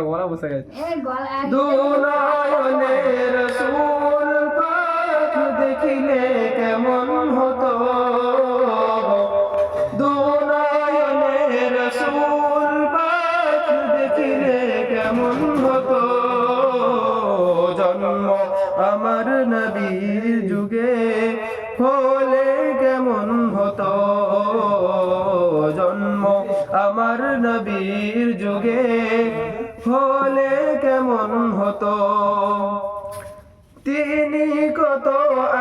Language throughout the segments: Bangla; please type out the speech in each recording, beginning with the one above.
গলা বসে গেছে। দু নয়নে রাসূল পাক দেখিলে কেমন হতো, দু নয়নে রাসূল পাক দেখিলে কেমন হতো। জন্ম আমার নবীর যুগে হলে কেমন হতো, জন্ম আমার নবীর যুগে হলে কেমন হতো। তিনি কত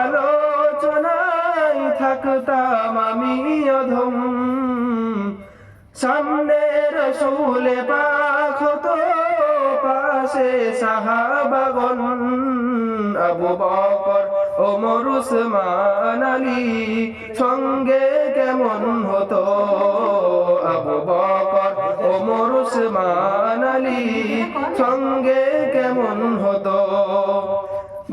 আলোচনায় থাকতাম আমি অধম, সামনে রাসূল পাক হতো, পাশে সাহাবাগণ, আবু বকর ওমর উসমান আলী সঙ্গে কেমন হতো, আবু বকর ওমর উসমান আলী সঙ্গে কেমন হতো।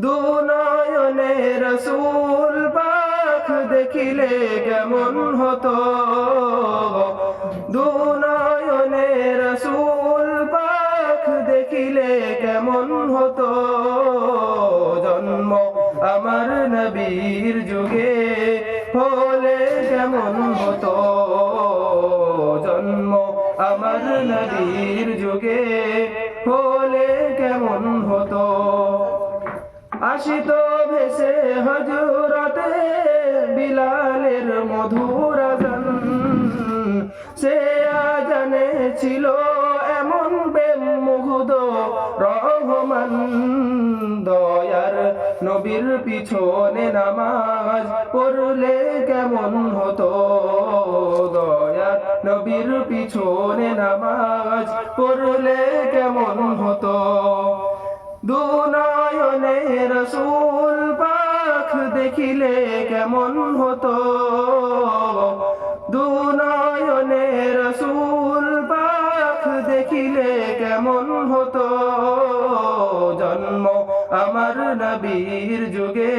দু নয়নে রাসূল পাক দেখিলে কেমন হতো, দু নয়নে রাসূল পাক দেখিলে কেমন হতো। জন্ম আমার নবীর যুগে হলে কেমন হতো, জন্ম আমার নবীর যুগে হলে কেমন হতো। আসিত ভেসে হযরতে বিলালের মধুর আযান, সে আযানে ছিল এমন বেমুগ্ধ রহমান। দয়ার নবীর পিছনে নামাজ পড়লে কেমন হতো, দয়ার নবীর পিছনে নামাজ পড়লে কেমন হতো। দু নয়নে রাসূল পাক দেখিলে কেমন হতো, দু নয়নে রাসূল পাক দেখিলে কেমন হতো। জন্ম আমার নবীর যুগে